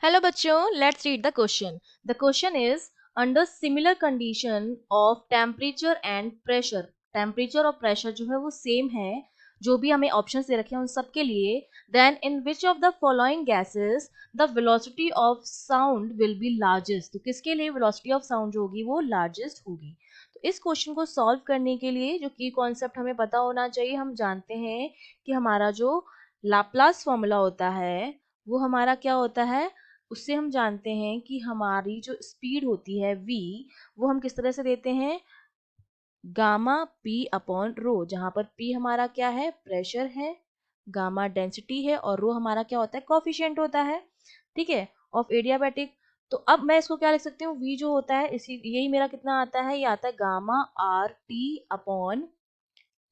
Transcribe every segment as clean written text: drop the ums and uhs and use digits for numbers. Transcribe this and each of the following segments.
Hello बच्चों, let's read the question. The question is under similar condition of temperature and pressure. Temperature और pressure जो है वो same है, जो भी हमें ऑप्शंस दे रखे हैं उन सब के लिए. Then in which of the following gases the velocity of sound will be largest? तो किसके लिए velocity of sound जो होगी वो largest होगी. तो इस क्वेश्चन को सॉल्व करने के लिए जो की कॉन्सेप्ट हमें पता होना चाहिए, हम जानते हैं कि हमारा जो लाप्लास फॉर्मूला होता है वो हमारा क्या होता है. उससे हम जानते हैं कि हमारी जो स्पीड होती है v, वो हम किस तरह से देते हैं, गामा p अपॉन रो, जहां पर p हमारा क्या है, प्रेशर है, गामा डेंसिटी है और रो हमारा क्या होता है, कोफिशिएंट होता है. ठीक है, ऑफ एडियाबैटिक. तो अब मैं इसको क्या लिख सकती हूँ, v जो होता है इसी यही मेरा कितना आता है, ये आता है gamma R T upon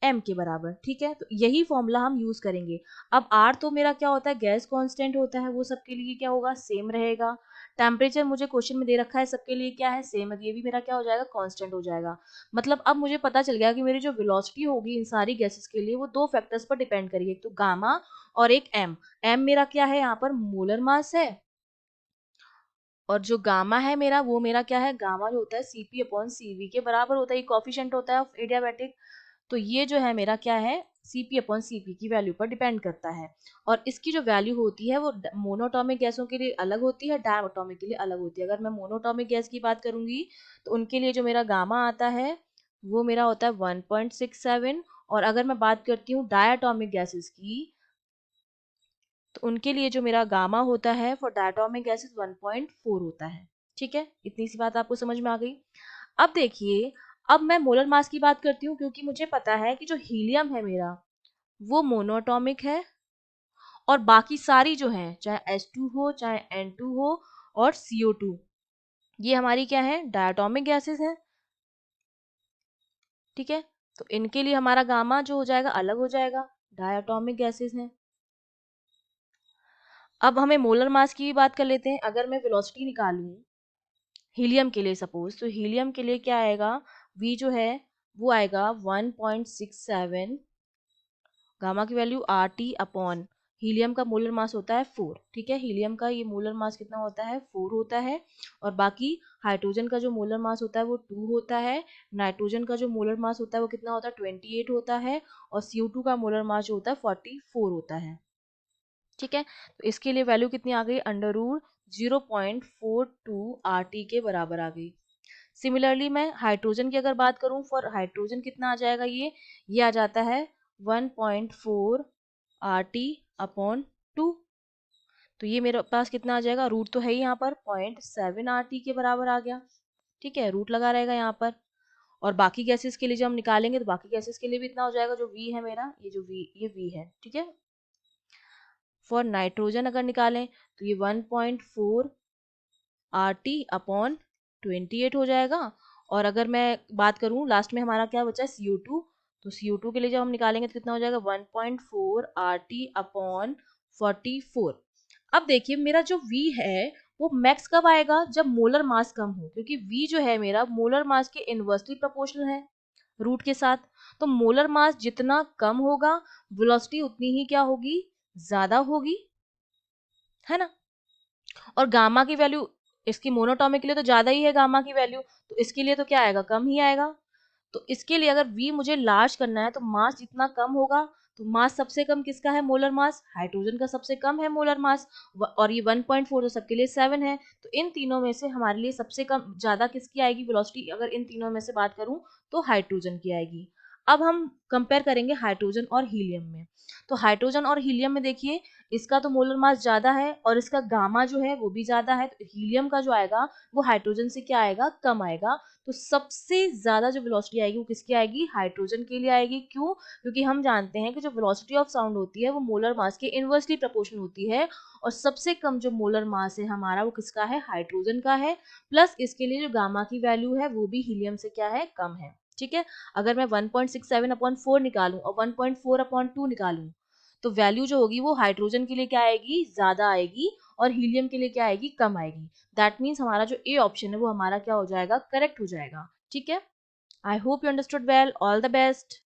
m के बराबर. ठीक है, तो यही फॉर्मूला हम यूज करेंगे. अब r तो मेरा क्या होता है, गैस कांस्टेंट होता है, वो सबके लिए क्या होगा, सेम रहेगा. टेम्परेचर मुझे क्वेश्चन में दे रखा है, सबके लिए क्या है, सेम है, ये भी मेरा क्या हो जाएगा, कांस्टेंट हो जाएगा. मतलब अब मुझे पता चल गया कि मेरी जो वेलोसिटी होगी इन सारी गैसेस के लिए वो दो फैक्टर्स पर डिपेंड करेगी, एक तो गामा और एक m. m मेरा क्या है, यहाँ पर मोलर मास है, और जो गामा है मेरा, वो मेरा क्या है, गामा जो होता है Cp अपॉन Cv के बराबर होता है, ये कोफिशिएंट होता है ऑफ एडियाबैटिक. तो ये जो है मेरा क्या है, Cp अपॉन Cp की वैल्यू पर डिपेंड करता है. और इसकी जो वैल्यू होती है वो मोनोटॉमिक गैसों के लिए अलग होती है, डायटोमिक के लिए अलग होती है. अगर मैं मोनोटॉमिक गैस की बात करूंगी तो उनके लिए जो मेरा गामा आता है वो मेरा होता है 1.67. और अगर मैं बात करती हूँ डायटोमिक गैसेस की, तो उनके लिए जो मेरा गामा होता है फॉर डायटोमिक गैसेस 1.4 होता है. ठीक है, इतनी सी बात आपको समझ में आ गई. अब देखिए, अब मैं मोलर मास की बात करती हूँ, क्योंकि मुझे पता है कि जो हीलियम है मेरा वो मोनोटॉमिक है, और बाकी सारी जो है, चाहे H2 हो चाहे N2 हो और CO2, ये हमारी क्या है, डायटोमिक गैसेस हैं. ठीक है, तो इनके लिए हमारा गामा जो हो जाएगा अलग हो जाएगा, डायटोमिक गैसेस हैं. अब हमें मोलर मास की भी बात कर लेते हैं. अगर मैं वेलोसिटी निकालूं हीलियम के लिए, सपोज, तो हीलियम के लिए क्या आएगा, v जो है वो आएगा 1.67, गामा की value R T upon helium का मोलर मास होता है 4. ठीक है, हीलियम का ये मोलर मास कितना होता है, 4 होता है. और बाकी हाइड्रोजन का जो मोलर मास होता है वो 2 होता है, नाइट्रोजन का जो मोलर मास होता है वो कितना होता है, 28 होता है, और CO2 का मोलर मास जो होता है 44 होता है. ठीक है, तो इसके लिए वैल्यू कितनी आ गई, अंडर रूट 0.42 आर टी के बराबर आ गई. सिमिलरली मैं हाइड्रोजन की अगर बात करूं, फॉर हाइड्रोजन कितना आ जाएगा, ये आ जाता है 1.4 आर टी अपॉन 2. तो ये मेरे पास कितना आ जाएगा, रूट तो है ही यहाँ पर, 0.7 आर टी के बराबर आ गया. ठीक है, रूट लगा रहेगा यहाँ पर. और बाकी गैसेस के लिए जब हम निकालेंगे तो बाकी गैसेस के लिए भी इतना हो जाएगा, जो वी है मेरा, ये जो वी, ये वी है. ठीक है, फॉर नाइट्रोजन अगर निकालें तो ये 1.4 आर टी अपॉन 28 हो जाएगा. और अगर मैं बात करूं लास्ट में हमारा क्या बचा है, CO2, तो CO2 के लिए जब हम निकालेंगे तो कितना हो जाएगा, 1.4 आर टी अपॉन 44. अब देखिए मेरा जो V है वो मैक्स कब आएगा, जब मोलर मास कम हो, क्योंकि V जो है मेरा मोलर मास के इनवर्सली प्रोपोर्शनल है रूट के साथ. तो मोलर मास जितना कम होगा वेलोसिटी उतनी ही क्या होगी, ज्यादा होगी, है ना. और गामा की वैल्यू इसकी मोनोटॉमिक के लिए तो ज्यादा ही है गामा की वैल्यू, तो इसके लिए तो क्या आएगा, कम ही आएगा. तो इसके लिए अगर V मुझे लार्ज करना है तो मास जितना कम होगा, तो मास सबसे कम किसका है, मोलर मास, हाइड्रोजन का सबसे कम है मोलर मास. और ये 1.4 तो सबके लिए 7 है. तो इन तीनों में से हमारे लिए सबसे कम ज्यादा किसकी आएगी वेलोसिटी, अगर इन तीनों में से बात करूं तो हाइड्रोजन की आएगी. अब हम कंपेयर करेंगे हाइड्रोजन और हीलियम में. तो हाइड्रोजन और हीलियम में देखिए, इसका तो मोलर मास ज्यादा है और इसका गामा जो है वो भी ज्यादा है, तो हीलियम का जो आएगा वो हाइड्रोजन से क्या आएगा, कम आएगा. तो सबसे ज्यादा जो वेलोसिटी आएगी वो किसकी आएगी, हाइड्रोजन के लिए आएगी. क्यों, क्योंकि हम जानते हैं कि जो वेलोसिटी ऑफ साउंड होती है वो मोलर मास के इनवर्सली प्रोपोर्शनल होती है, और सबसे कम जो मोलर मास है हमारा वो किसका है, हाइड्रोजन का है. प्लस इसके लिए जो गामा की वैल्यू है वो भी हीलियम से क्या है, कम है. ठीक है, अगर मैं 1.67 अपॉन 4 निकालूं और 1.4 अपॉन 2 निकालूं, तो वैल्यू जो होगी वो हाइड्रोजन के लिए क्या आएगी, ज्यादा आएगी, और हीलियम के लिए क्या आएगी, कम आएगी. दैट मीन्स हमारा जो ए ऑप्शन है वो हमारा क्या हो जाएगा, करेक्ट हो जाएगा. ठीक है, I hope you understood well. All the best.